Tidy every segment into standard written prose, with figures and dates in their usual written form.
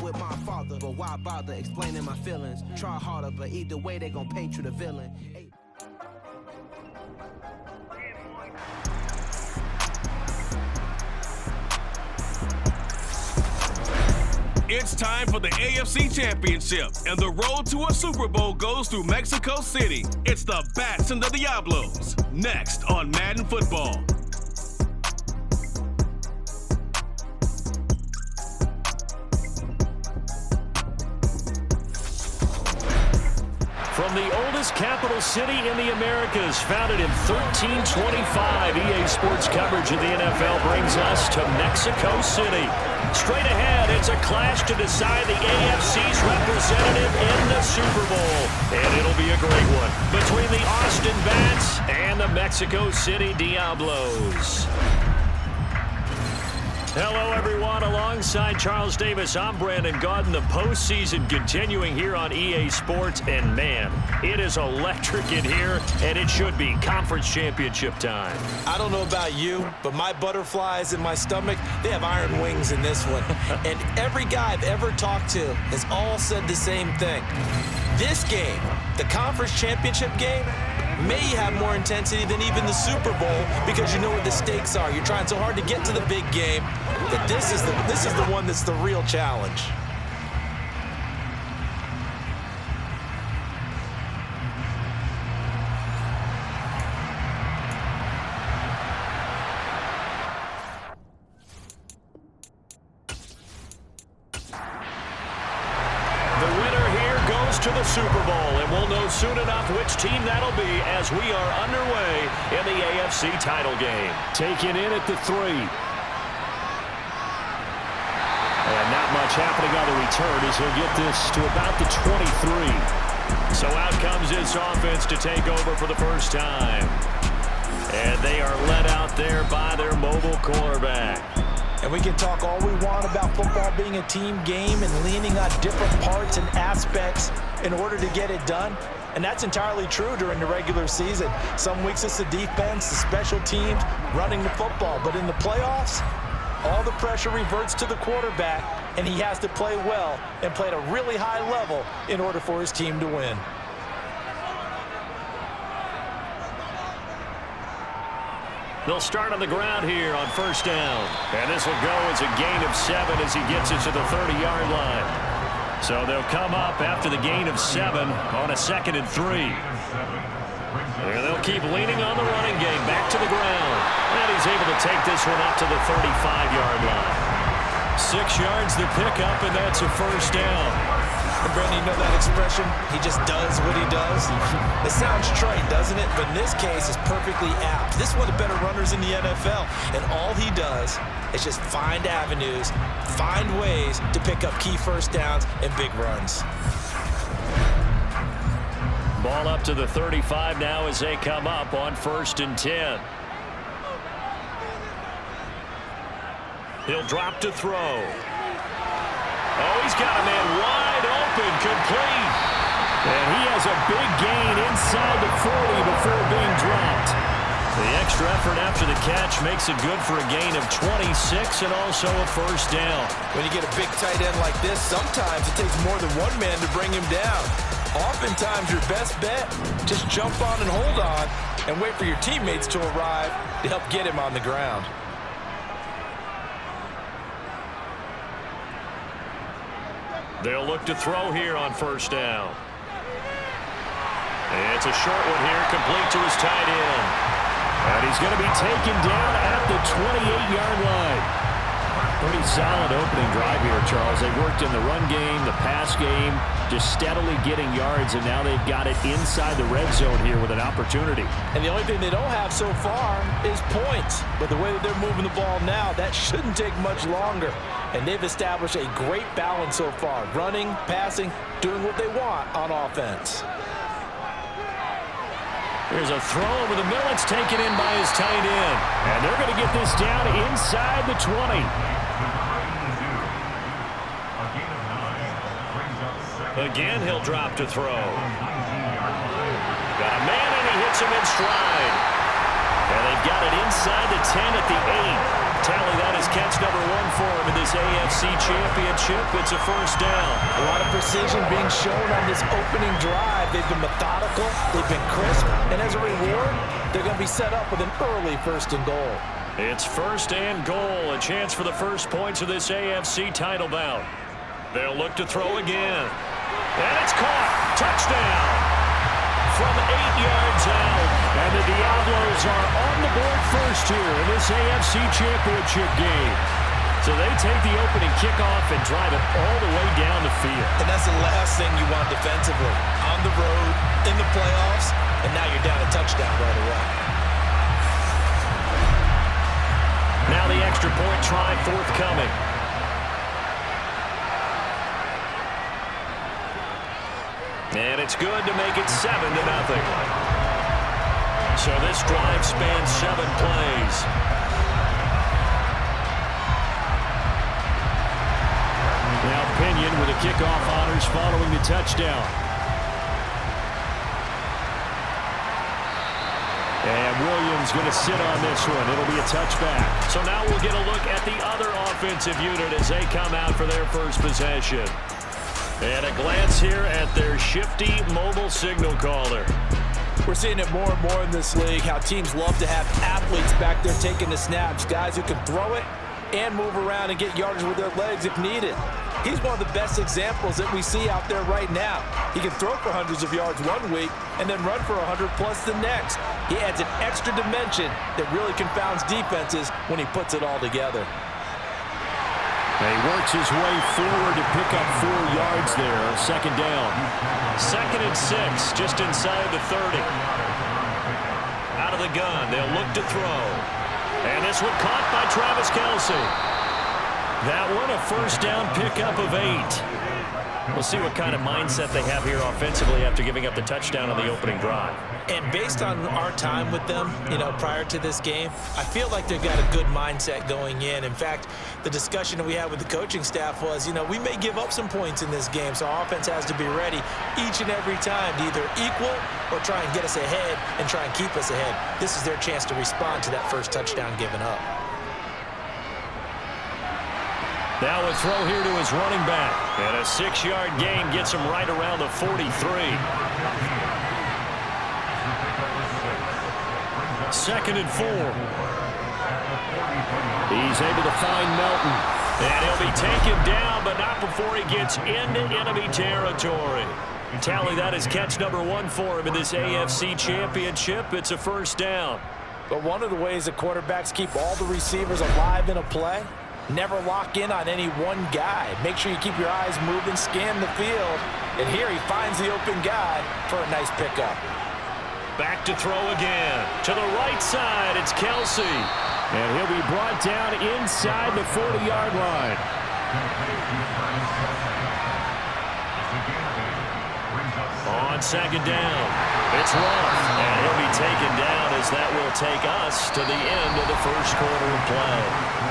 with my father. But why bother explaining my feelings? Try harder, but either way they gon' paint you the villain. Hey. It's time for the AFC Championship, and the road to a Super Bowl goes through Mexico City. It's the Bats and the Diablos, next on Madden Football. From the oldest capital city in the Americas, founded in 1325, EA Sports coverage of the NFL brings us to Mexico City. Straight ahead, it's a clash to decide the AFC's representative in the Super Bowl. And it'll be a great one between the Austin Bats and the Mexico City Diablos. Hello, everyone. Alongside Charles Davis, I'm Brandon Gaudin. The postseason continuing here on EA Sports. And, man, it is electric in here, and it should be conference championship time. I don't know about you, but my butterflies in my stomach, they have iron wings in this one. And every guy I've ever talked to has all said the same thing. This game, the conference championship game, may have more intensity than even the Super Bowl because you know what the stakes are. You're trying so hard to get to the big game that this is the one that's the real challenge. To the Super Bowl, and we'll know soon enough which team that'll be as we are underway in the AFC title game. Taken in at the 3. And not much happening on the return as he'll get this to about the 23. So out comes this offense to take over for the first time. And they are led out there by their mobile quarterback. And we can talk all we want about football being a team game and leaning on different parts and aspects in order to get it done. And that's entirely true during the regular season. Some weeks it's the defense, the special teams, running the football. But in the playoffs, all the pressure reverts to the quarterback, and he has to play well and play at a really high level in order for his team to win. They'll start on the ground here on first down. And this will go as a gain of 7 as he gets it to the 30-yard line. So they'll come up after the gain of 7 on a 2nd and 3. And they'll keep leaning on the running game back to the ground. And he's able to take this one up to the 35-yard line. 6 yards the pickup, and that's a first down. And Brandon, you know that expression? He just does what he does. It sounds trite, doesn't it? But in this case, it's perfectly apt. This is one of the better runners in the NFL. And all he does is just find avenues, find ways to pick up key first downs and big runs. Ball up to the 35 now as they come up on 1st and 10. He'll drop to throw. Oh, he's got a man wide open, complete. And he has a big gain inside the 40 before being dropped. The extra effort after the catch makes it good for a gain of 26 and also a first down. When you get a big tight end like this, sometimes it takes more than one man to bring him down. Oftentimes, your best bet, just jump on and hold on and wait for your teammates to arrive to help get him on the ground. They'll look to throw here on first down. And it's a short one here, complete to his tight end. And he's going to be taken down at the 28-yard line. Pretty solid opening drive here, Charles. They worked in the run game, the pass game, just steadily getting yards, and now they've got it inside the red zone here with an opportunity. And the only thing they don't have so far is points. But the way that they're moving the ball now, that shouldn't take much longer. And they've established a great balance so far. Running, passing, doing what they want on offense. There's a throw over the middle. It's taken in by his tight end. And they're going to get this down inside the 20. Again, he'll drop to throw. Got a man, and he hits him in stride. And they've got it inside the 10 at the 8. Tally that is catch number 1 for him in this AFC Championship. It's a first down. A lot of precision being shown on this opening drive. They've been methodical, they've been crisp, and as a reward, they're going to be set up with an early 1st and goal. It's 1st and goal, a chance for the first points of this AFC title bout. They'll look to throw again. And it's caught. Touchdown from 8 yards out. And the Diablos are on the board first here in this AFC Championship game. So they take the opening kickoff and drive it all the way down the field. And that's the last thing you want defensively. On the road, in the playoffs, and now you're down a touchdown right away. Now the extra point try forthcoming. And it's good to make it 7-0. So this drive spans 7 plays. Now Pinion with the kickoff honors following the touchdown. And Williams going to sit on this one. It'll be a touchback. So now we'll get a look at the other offensive unit as they come out for their first possession. And a glance here at their shifty mobile signal caller. We're seeing it more and more in this league, how teams love to have athletes back there taking the snaps, guys who can throw it and move around and get yardage with their legs if needed. He's one of the best examples that we see out there right now. He can throw for hundreds of yards one week and then run for 100+ the next. He adds an extra dimension that really confounds defenses when he puts it all together. He works his way forward to pick up 4 yards there. 2nd down. 2nd and 6, just inside the 30. Out of the gun, they'll look to throw. And this one caught by Travis Kelce. That one a first down pickup of 8. We'll see what kind of mindset they have here offensively after giving up the touchdown on the opening drive. And based on our time with them, prior to this game, I feel like they've got a good mindset going in. In fact, the discussion that we had with the coaching staff was, we may give up some points in this game, so our offense has to be ready each and every time to either equal or try and get us ahead and try and keep us ahead. This is their chance to respond to that first touchdown given up. Now a throw here to his running back. And a 6-yard gain gets him right around the 43. 2nd and 4. He's able to find Melton. And he'll be taken down, but not before he gets into enemy territory. Tally that is catch number 1 for him in this AFC Championship. It's a first down. But one of the ways that quarterbacks keep all the receivers alive in a play, never lock in on any one guy. Make sure you keep your eyes moving, scan the field. And here he finds the open guy for a nice pickup. Back to throw again. To the right side, it's Kelce. And he'll be brought down inside the 40-yard line. On 2nd down, it's Roth. And he'll be taken down as that will take us to the end of the first quarter of play.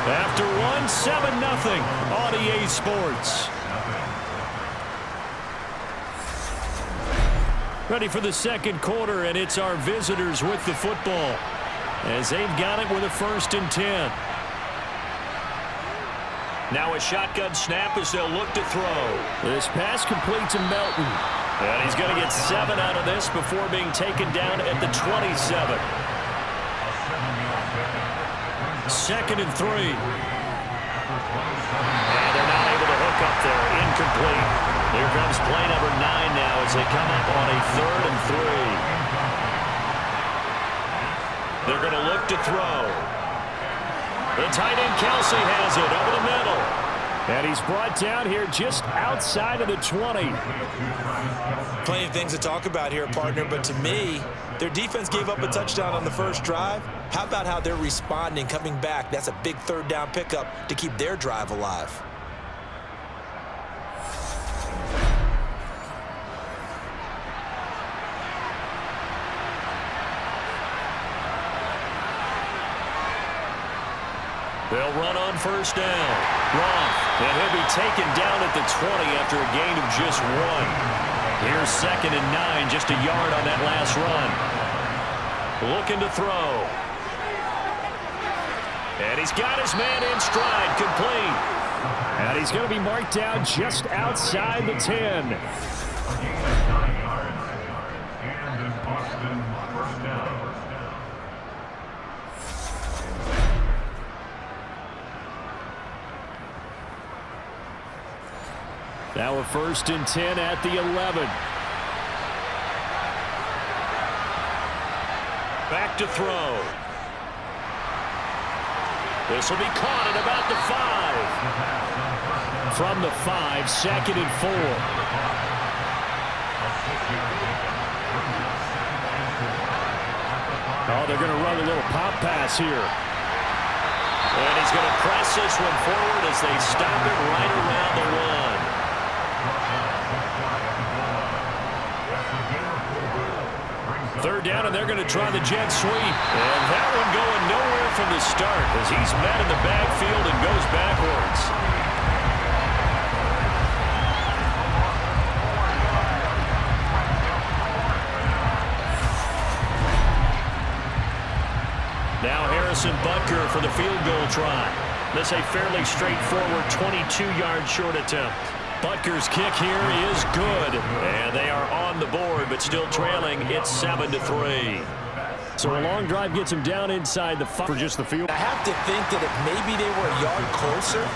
After 7-0 on EA Sports. Ready for the 2nd quarter, and it's our visitors with the football as they've got it with a 1st and 10. Now a shotgun snap as they'll look to throw. This pass complete to Melton. And he's going to get 7 out of this before being taken down at the 27. 2nd and 3. And they're not able to hook up there. Incomplete. Here comes play number 9 now as they come up on a 3rd and 3. They're going to look to throw. The tight end Kelce has it over the middle. And he's brought down here just outside of the 20. Plenty of things to talk about here, partner, but to me, their defense gave up a touchdown on the first drive. How about how they're responding, coming back? That's a big 3rd down pickup to keep their drive alive. They'll run on 1st down. Roth, and he'll be taken down at the 20 after a gain of just 1. Here's 2nd and 9, just a yard on that last run. Looking to throw. And he's got his man in stride, complete. And he's going to be marked down just outside the 10. Now a 1st and 10 at the 11. Back to throw. This will be caught at about the 5. From the 5, 2nd and 4. Oh, they're going to run a little pop pass here. And he's going to press this one forward as they stop it right around the 1. 3rd down, and they're going to try the jet sweep. And that one going nowhere from the start as he's met in the backfield and goes backwards. Now Harrison Butker for the field goal try. This a fairly straightforward 22-yard short attempt. Butker's kick here is good, and they are on the board, but still trailing. It's 7-3. So a long drive gets him down inside the 5 for just the field. I have to think that if maybe they were a yard closer,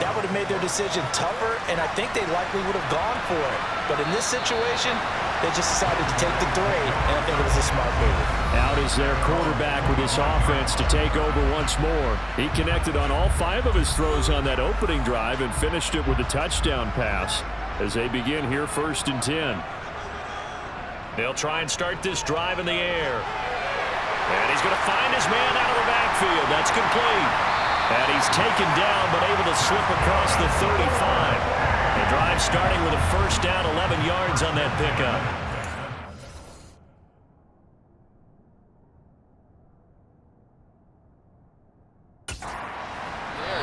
that would have made their decision tougher, and I think they likely would have gone for it. But in this situation, they just decided to take the 3, and I think it was a smart move. Out is their quarterback with his offense to take over once more. He connected on all 5 of his throws on that opening drive and finished it with a touchdown pass as they begin here 1st and 10. They'll try and start this drive in the air. And he's going to find his man out of the backfield. That's complete. And he's taken down but able to slip across the 35. The drive starting with a 1st down, 11 yards on that pickup.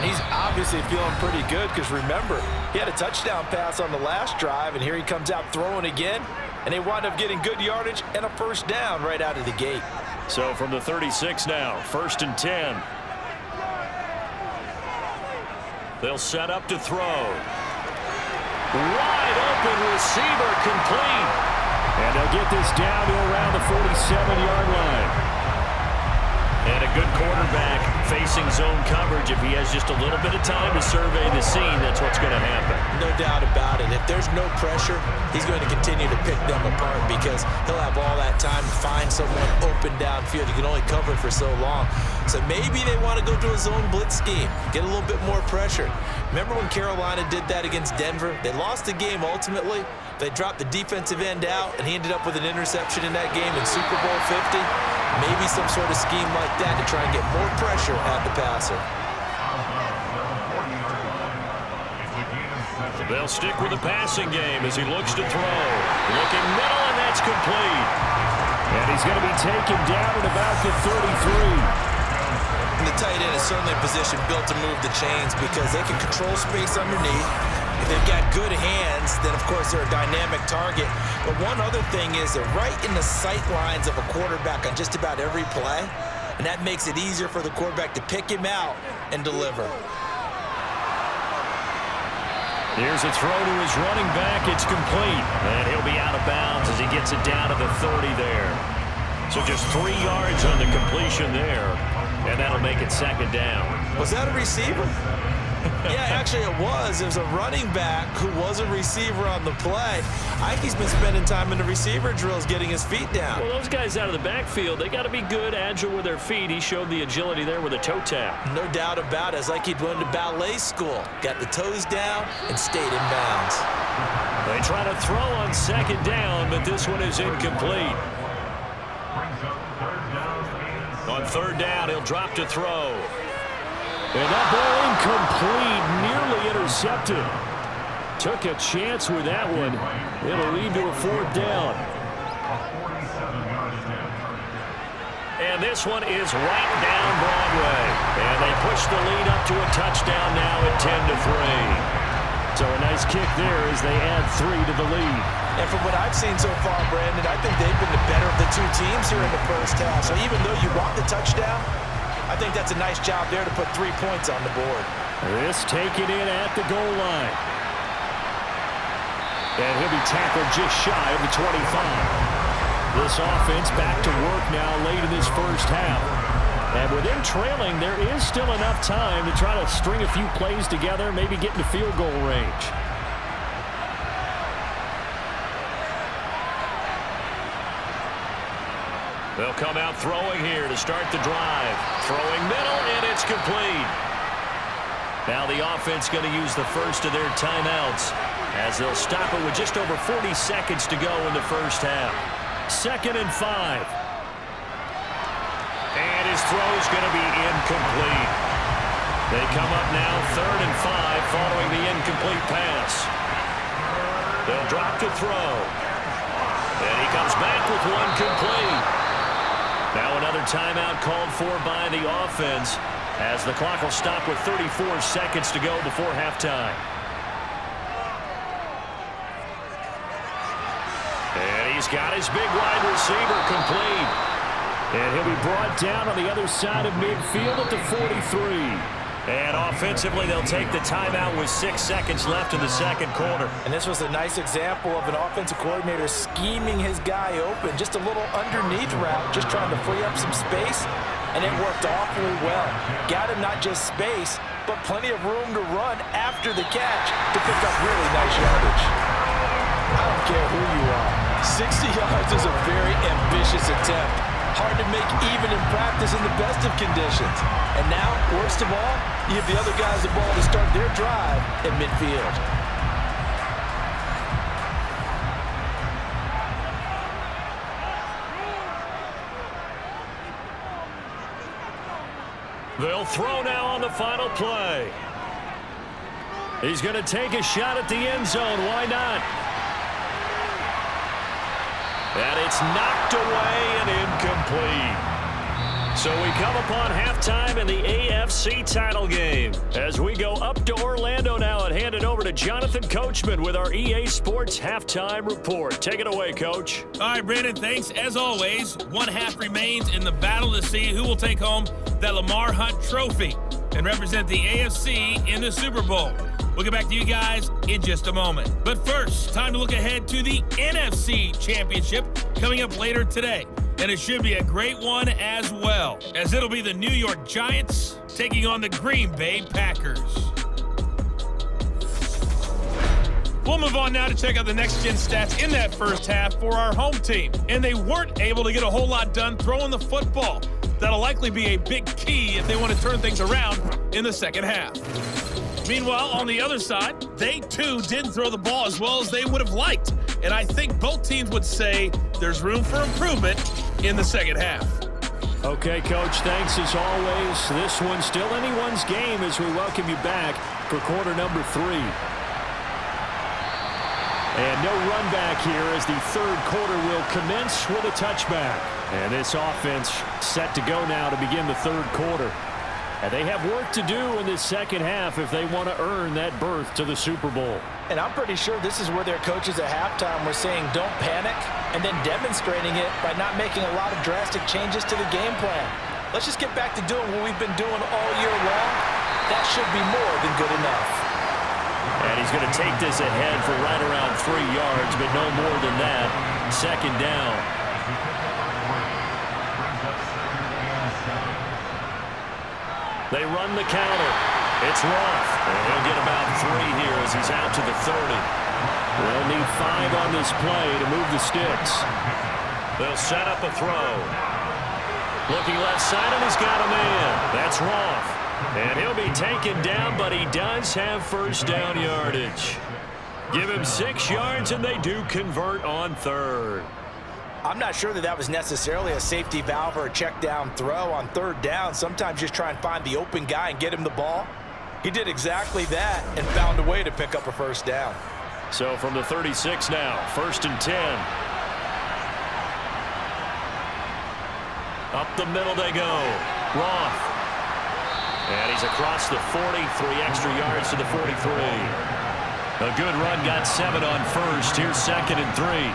He's obviously feeling pretty good because, remember, he had a touchdown pass on the last drive, and here he comes out throwing again, and they wind up getting good yardage and a 1st down right out of the gate. So from the 36 now, 1st and 10. They'll set up to throw. Wide open receiver, complete. And they'll get this down to around the 47-yard line. And a good quarterback facing zone coverage. If he has just a little bit of time to survey the scene, that's what's going to happen. No doubt about it. If there's no pressure, he's going to continue to pick them apart because he'll have all that time to find someone open downfield. He can only cover for so long. So maybe they want to go to a zone blitz scheme, get a little bit more pressure. Remember when Carolina did that against Denver? They lost the game ultimately. They dropped the defensive end out, and he ended up with an interception in that game in Super Bowl 50. Maybe some sort of scheme like that to try and get more pressure at the passer. They'll stick with the passing game as he looks to throw. Looking middle, and that's complete. And he's going to be taken down at about the 33. And the tight end is certainly a position built to move the chains because they can control space underneath. If they've got good hands, then of course they're a dynamic target. But one other thing is they're right in the sight lines of a quarterback on just about every play. And that makes it easier for the quarterback to pick him out and deliver. Here's a throw to his running back. It's complete. And he'll be out of bounds as he gets it down to the 30 there. So just 3 yards on the completion there. And that'll make it 2nd down. Was that a receiver? Yeah, actually it was. It was a running back who was a receiver on the play. I think he's been spending time in the receiver drills getting his feet down. Well, those guys out of the backfield, they got to be good, agile with their feet. He showed the agility there with a toe tap. No doubt about it. It's like he'd went to ballet school. Got the toes down and stayed in bounds. They try to throw on 2nd down, but this one is incomplete. On 3rd down, he'll drop to throw. And that ball incomplete, nearly intercepted. Took a chance with that one. It'll lead to a 4th down. And this one is right down Broadway. And they push the lead up to a touchdown now at 10-3. So a nice kick there as they add 3 to the lead. And from what I've seen so far, Brandon, I think they've been the better of the two teams here in the first half. So even though you want the touchdown, I think that's a nice job there to put 3 points on the board. This taken in at the goal line. And he'll be tackled just shy of the 25. This offense back to work now late in this first half. And with them trailing, there is still enough time to try to string a few plays together, maybe get into field goal range. They'll come out throwing here to start the drive. Throwing middle, and it's complete. Now the offense going to use the first of their timeouts as they'll stop it with just over 40 seconds to go in the first half. 2nd and 5. And his throw is going to be incomplete. They come up now 3rd and 5 following the incomplete pass. They'll drop to throw. And he comes back with one complete. Now another timeout called for by the offense as the clock will stop with 34 seconds to go before halftime. And he's got his big wide receiver complete. And he'll be brought down on the other side of midfield at the 43. And offensively, they'll take the timeout with 6 seconds left in the second quarter. And this was a nice example of an offensive coordinator scheming his guy open. Just a little underneath route, just trying to free up some space. And it worked awfully well. Got him not just space, but plenty of room to run after the catch to pick up really nice yardage. I don't care who you are. 60 yards is a very ambitious attempt. Hard to make even in practice in the best of conditions. And now, worst of all, you give the other guys the ball to start their drive at midfield. They'll throw now on the final play. He's going to take a shot at the end zone. Why not? And it's knocked away and incomplete. So we come upon halftime in the AFC title game as we go up to Orlando now and hand it over to Jonathan Coachman with our EA Sports halftime report. Take it away, Coach. All right, Brandon, thanks. As always, one half remains in the battle to see who will take home that Lamar Hunt trophy and represent the AFC in the Super Bowl. We'll get back to you guys in just a moment. But first, time to look ahead to the NFC Championship coming up later today. And it should be a great one as well, as it'll be the New York Giants taking on the Green Bay Packers. We'll move on now to check out the next-gen stats in that first half for our home team. And they weren't able to get a whole lot done throwing the football. That'll likely be a big key if they want to turn things around in the second half. Meanwhile, on the other side, they too didn't throw the ball as well as they would have liked. And I think both teams would say there's room for improvement in the second half. Okay, Coach, thanks as always. This one's still anyone's game as we welcome you back for quarter number 3. And no run back here as the third quarter will commence with a touchback. And this offense set to go now to begin the third quarter. And they have work to do in this second half if they want to earn that berth to the Super Bowl. And I'm pretty sure this is where their coaches at halftime were saying don't panic and then demonstrating it by not making a lot of drastic changes to the game plan. Let's just get back to doing what we've been doing all year long. That should be more than good enough. And he's going to take this ahead for right around 3 yards, but no more than that. Second down. They run the counter. It's Roth. And he'll get about 3 here as he's out to the 30. They'll need 5 on this play to move the sticks. They'll set up a throw. Looking left side, and he's got a man. That's Roth. And he'll be taken down, but he does have first down yardage. Give him 6 yards, and they do convert on third. I'm not sure that was necessarily a safety valve or a check down throw on third down. Sometimes just try and find the open guy and get him the ball. He did exactly that and found a way to pick up a first down. So from the 36 now, 1st and 10. Up the middle they go. Roth. And he's across the 40, 3 extra yards to the 43. A good run, got 7 on first. Here's 2nd and 3.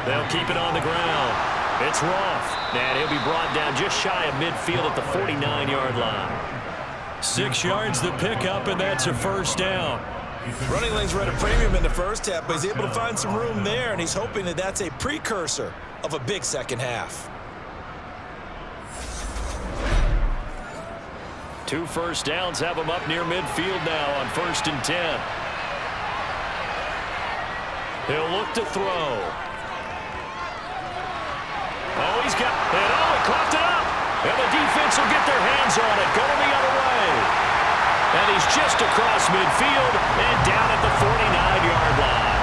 They'll keep it on the ground. It's Roth, and he'll be brought down just shy of midfield at the 49-yard line. 6 yards the pickup, and that's a first down. Running lanes were at a premium in the first half, but he's able to find some room there, and he's hoping that that's a precursor of a big second half. 2 first downs have him up near midfield now on 1st and 10. He'll look to throw. Oh, he's got it. Oh, he coughed it up. And the defense will get their hands on it. Going the other way. And he's just across midfield and down at the 49-yard line.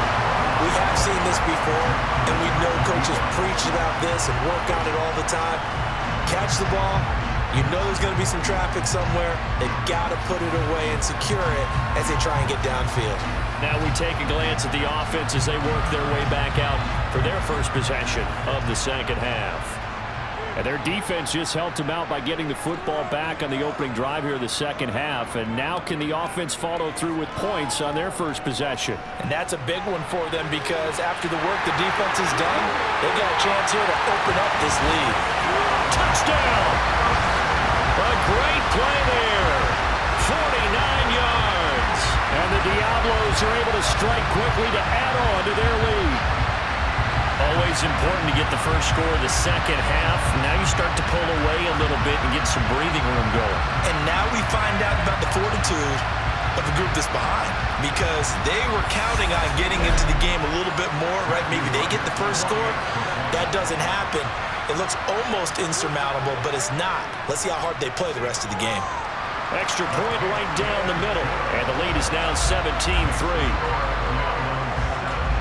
We have seen this before, and we know coaches preach about this and work on it all the time. Catch the ball. You know there's going to be some traffic somewhere. They've got to put it away and secure it as they try and get downfield. Now we take a glance at the offense as they work their way back out for their first possession of the second half. And their defense just helped them out by getting the football back on the opening drive here in the second half. And now can the offense follow through with points on their first possession? And that's a big one for them because after the work the defense has done, they've got a chance here to open up this lead. Touchdown! A great play there. 49 yards. And the Diablos are able to strike quickly to add on to their lead. Always important to get the first score of the second half. Now you start to pull away a little bit and get some breathing room going. And now we find out about the fortitude of the group that's behind because they were counting on getting into the game a little bit more, right? Maybe they get the first score. That doesn't happen. It looks almost insurmountable, but it's not. Let's see how hard they play the rest of the game. Extra point right down the middle, and the lead is now 17-3.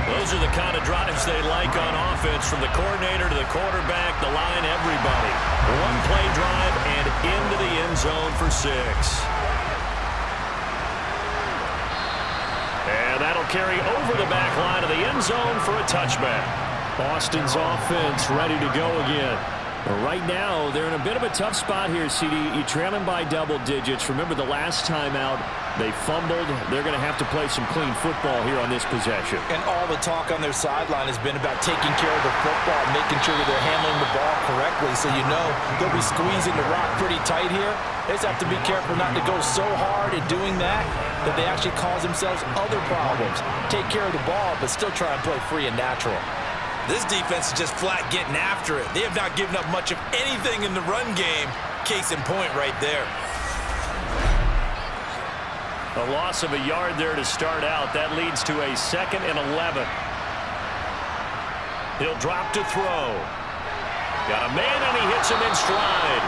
Those are the kind of drives they like on offense, from the coordinator to the quarterback, the line, everybody. One-play drive and into the end zone for 6. And that'll carry over the back line of the end zone for a touchback. Boston's offense ready to go again. Right now, they're in a bit of a tough spot here, CD. You're trailing by double digits. Remember the last time out, they fumbled. They're going to have to play some clean football here on this possession. And all the talk on their sideline has been about taking care of the football, making sure that they're handling the ball correctly. So you know they'll be squeezing the rock pretty tight here. They just have to be careful not to go so hard in doing that they actually cause themselves other problems. Take care of the ball, but still try and play free and natural. This defense is just flat getting after it. They have not given up much of anything in the run game. Case in point right there. A loss of a yard there to start out. That leads to a 2nd and 11. He'll drop to throw. Got a man, and he hits him in stride.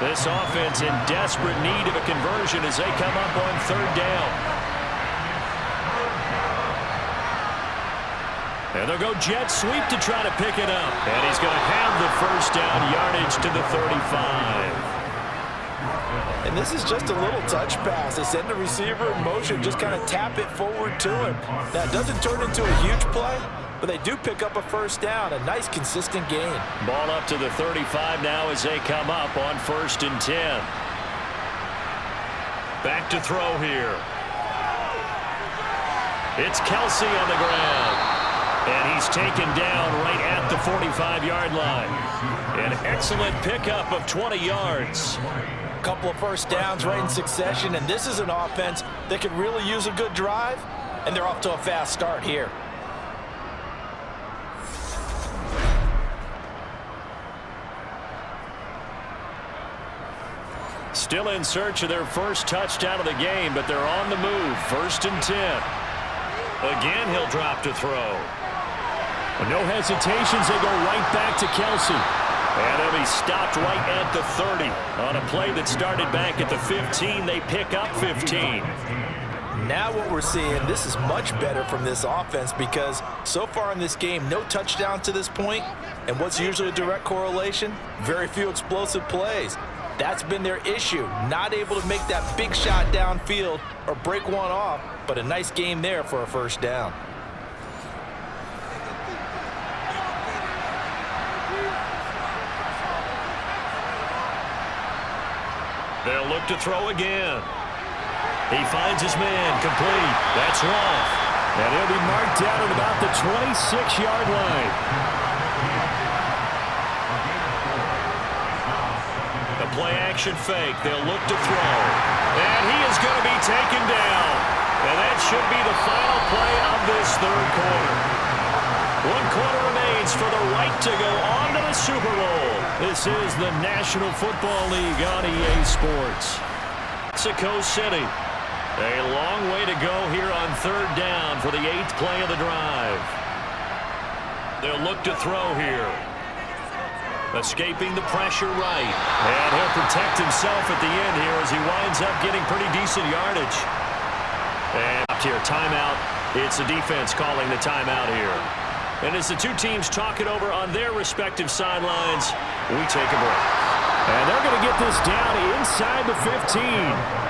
This offense in desperate need of a conversion as they come up on 3rd down. And they'll go jet sweep to try to pick it up. And he's going to have the first down, yardage to the 35. And this is just a little touch pass. They send the receiver in motion, just kind of tap it forward to him. That doesn't turn into a huge play, but they do pick up a first down. A nice, consistent gain. Ball up to the 35 now as they come up on 1st and 10. Back to throw here. It's Kelsey on the ground. And he's taken down right at the 45-yard line. An excellent pickup of 20 yards. Couple of first downs right in succession, and this is an offense that could really use a good drive, and they're off to a fast start here. Still in search of their first touchdown of the game, but they're on the move. 1st and 10. Again, he'll drop to throw. No hesitations, they go right back to Kelsey. And he'll be stopped right at the 30. On a play that started back at the 15, they pick up 15. Now what we're seeing, this is much better from this offense because so far in this game, no touchdown to this point. And what's usually a direct correlation? Very few explosive plays. That's been their issue. Not able to make that big shot downfield or break one off, but a nice game there for a first down. They'll look to throw again. He finds his man, complete. That's Roth. And he'll be marked down at about the 26-yard line. play-action fake. They'll look to throw. And he is going to be taken down. And that should be the final play of this third quarter. 1 quarter remains for the right to go on to the Super Bowl. This is the National Football League on EA Sports. Mexico City. A long way to go here on third down for the 8th play of the drive. They'll look to throw here. Escaping the pressure right. And he'll protect himself at the end here as he winds up getting pretty decent yardage. And up here, timeout. It's the defense calling the timeout here. And as the two teams talk it over on their respective sidelines, we take a break. And they're going to get this down inside the 15.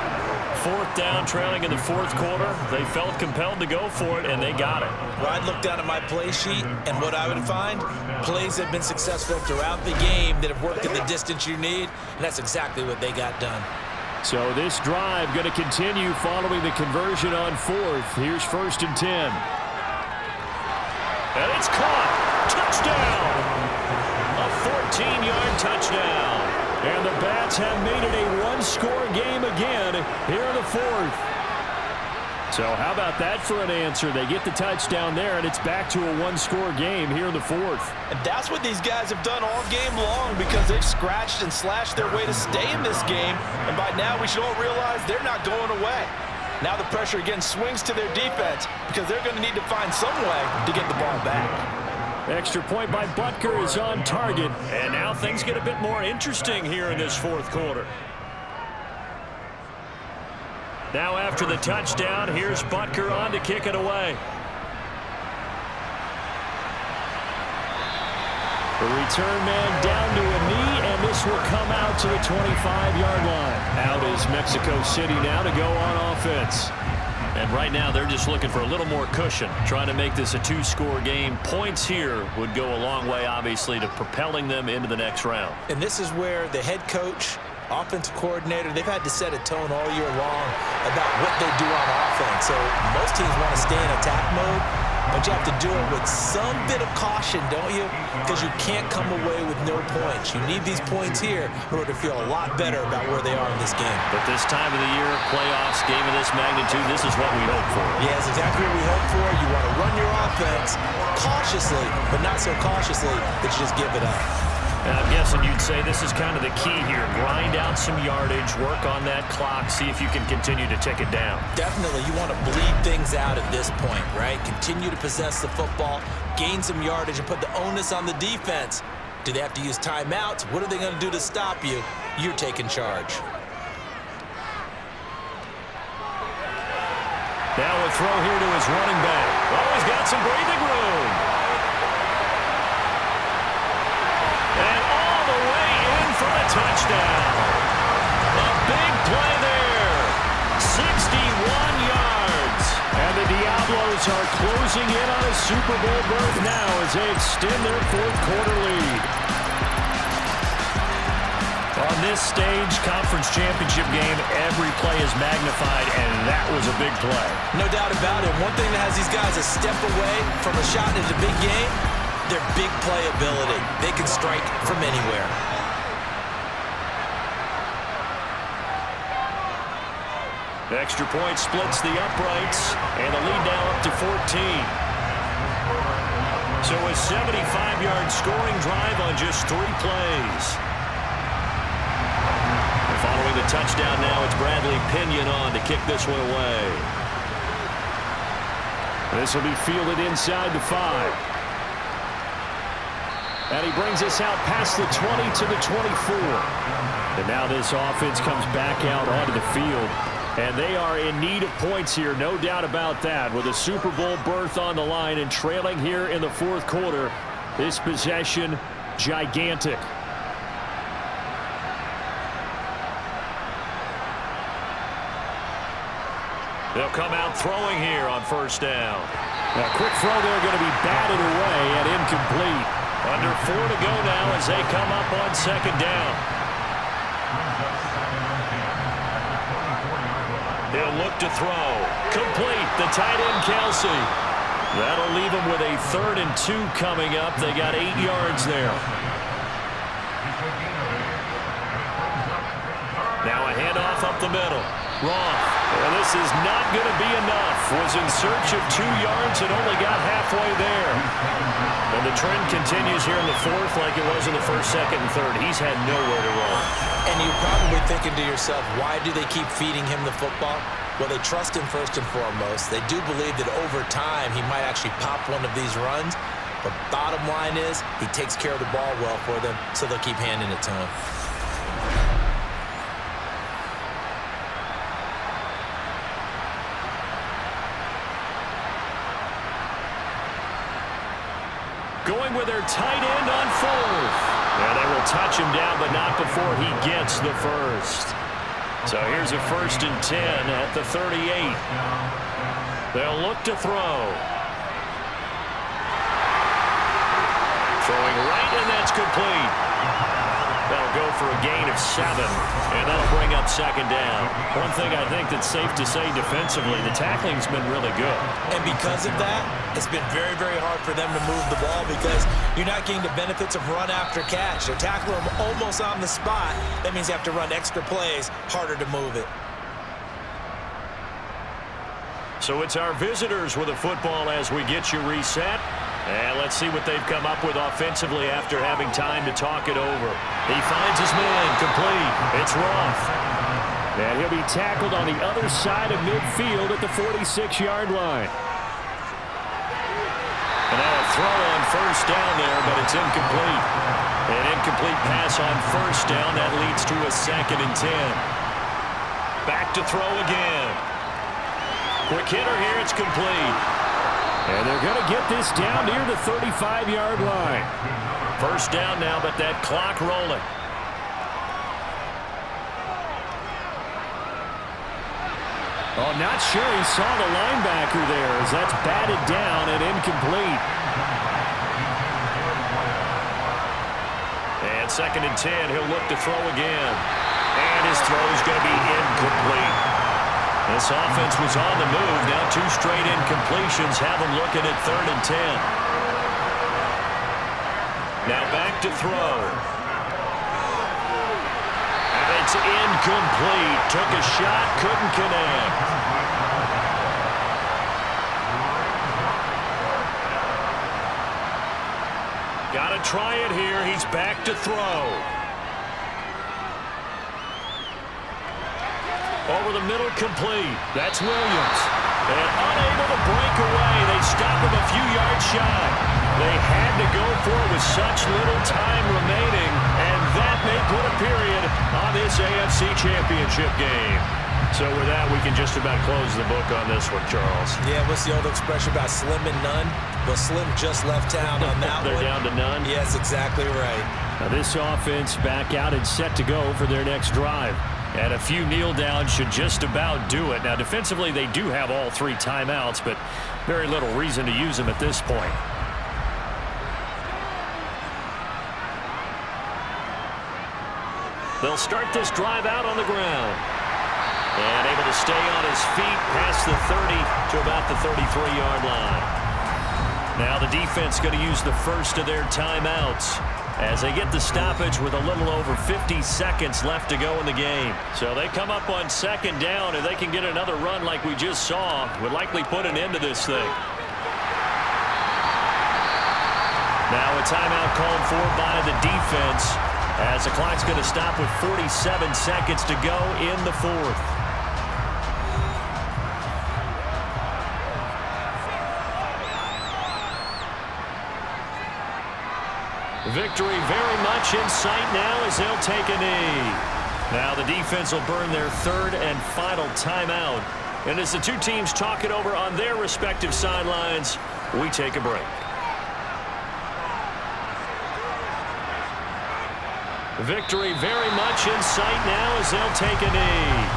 4th down, trailing in the 4th quarter. They felt compelled to go for it, and they got it. Well, I'd look down at my play sheet, and what I would find, plays have been successful throughout the game that have worked in the distance you need, and that's exactly what they got done. So this drive going to continue following the conversion on 4th. Here's 1st and 10. And it's caught. Touchdown. A 14-yard touchdown. And the Bats have made it a one-score game again here in the 4th. So how about that for an answer? They get the touchdown there, and it's back to a one-score game here in the 4th. And that's what these guys have done all game long because they've scratched and slashed their way to stay in this game. And by now, we should all realize they're not going away. Now the pressure again swings to their defense because they're going to need to find some way to get the ball back. Extra point by Butker is on target. And now things get a bit more interesting here in this 4th quarter. Now after the touchdown, here's Butker on to kick it away. The return man down to a knee, and this will come out to the 25-yard line. Out is Mexico City now to go on offense. And right now they're just looking for a little more cushion, trying to make this a 2-score game. Points here would go a long way, obviously, to propelling them into the next round. And this is where the head coach, offensive coordinator, they've had to set a tone all year long about what they do on offense. So most teams want to stay in attack mode, but you have to do it with some bit of caution, don't you? Because you can't come away with no points. You need these points here in order to feel a lot better about where they are in this game. But this time of the year, playoffs, game of this magnitude, this is what we hope for. Yeah, it's exactly what we hope for. You want to run your offense cautiously, but not so cautiously that you just give it up. And I'm guessing you'd say this is kind of the key here. Grind out some yardage, work on that clock, see if you can continue to tick it down. Definitely, you want to bleed things out at this point, right? Continue to possess the football, gain some yardage, and put the onus on the defense. Do they have to use timeouts? What are they going to do to stop you? You're taking charge. Now a throw here to his running back. Oh, he's got some breathing room. And all the way in for a touchdown. A big play there. 61 yards. And the Diablos are closing in on a Super Bowl berth now as they extend their 4th quarter lead. On this stage, conference championship game, every play is magnified, and that was a big play. No doubt about it. One thing that has these guys a step away from a shot into the big game, their big play ability. They can strike from anywhere. The extra point splits the uprights, and the lead now up to 14. So a 75-yard scoring drive on just 3 plays. And following the touchdown now, it's Bradley Pinion on to kick this one away. This will be fielded inside the 5. And he brings us out past the 20 to the 24. And now this offense comes back out onto the field. And they are in need of points here, no doubt about that. With a Super Bowl berth on the line and trailing here in the 4th quarter, this possession, gigantic. They'll come out throwing here on 1st down. A quick throw there going to be batted away and incomplete. Under 4 to go now as they come up on 2nd down. He'll look to throw. Complete. The tight end, Kelsey. That'll leave them with a 3rd and 2 coming up. They got 8 yards there. the middle. Roth. And this is not going to be enough. Was in search of 2 yards and only got halfway there. And the trend continues here in the fourth like it was in the first, second, and third. He's had nowhere to run. And you're probably thinking to yourself, why do they keep feeding him the football? Well, they trust him first and foremost. They do believe that over time he might actually pop one of these runs. But bottom line is he takes care of the ball well for them, so they'll keep handing it to him. Going with their tight end on fourth. Yeah, they will touch him down, but not before he gets the first. So here's a 1st and 10 at the 38. They'll look to throw. Throwing right, and that's complete. That'll go for a gain of 7, and that'll bring up 2nd down. One thing I think that's safe to say defensively, the tackling's been really good. And because of that, it's been very, very hard for them to move the ball because you're not getting the benefits of run after catch. They're tackling them almost on the spot. That means you have to run extra plays, harder to move it. So it's our visitors with a football as we get you reset. And let's see what they've come up with offensively after having time to talk it over. He finds his man, complete. It's Roth. And he'll be tackled on the other side of midfield at the 46-yard line. And now a throw on 1st down there, but it's incomplete. An incomplete pass on 1st down. That leads to a 2nd and 10. Back to throw again. Quick hitter here, it's complete. And they're going to get this down near the 35-yard line. 1st down now, but that clock rolling. Oh, not sure he saw the linebacker there as that's batted down and incomplete. And 2nd and 10, he'll look to throw again. And his throw's going to be incomplete. This offense was on the move. Now 2 straight incompletions have them looking at 3rd and 10. Now back to throw. And it's incomplete. Took a shot, couldn't connect. Got to try it here. He's back to throw. Over the middle, complete. That's Williams. And unable to break away. They stop him a few yards shy. They had to go for it with such little time remaining, and that may put a period on this AFC Championship game. So with that, we can just about close the book on this one, Charles. Yeah, what's the old expression about slim and none? Well, Slim just left town on that They're one. down to none? Yes, exactly right. Now this offense back out and set to go for their next drive. And a few kneel downs should just about do it. Now, defensively, they do have all 3 timeouts, but very little reason to use them at this point. They'll start this drive out on the ground. And able to stay on his feet past the 30 to about the 33-yard line. Now the defense going to use the first of their timeouts as they get the stoppage with a little over 50 seconds left to go in the game. So they come up on 2nd down, and they can get another run like we just saw. Would likely put an end to this thing. Now a timeout called for by the defense as the clock's going to stop with 47 seconds to go in the 4th. Victory very much in sight now as they'll take a knee. Now the defense will burn their 3rd and final timeout. And as the 2 teams talk it over on their respective sidelines, we take a break. Victory very much in sight now as they'll take a knee.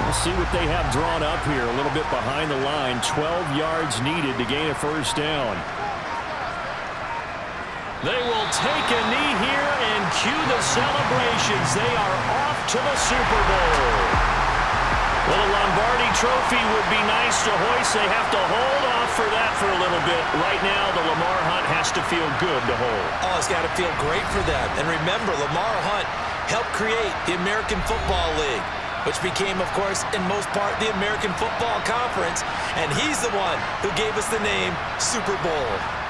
We'll see what they have drawn up here. A little bit behind the line. 12 yards needed to gain a 1st down. They will take a knee here and cue the celebrations. They are off to the Super Bowl. Well, a Lombardi trophy would be nice to hoist. They have to hold off for that for a little bit. Right now, the Lamar Hunt has to feel good to hold. Oh, it's got to feel great for them. And remember, Lamar Hunt helped create the American Football League. which became, of course, in most part, the American Football Conference, and he's the one who gave us the name Super Bowl.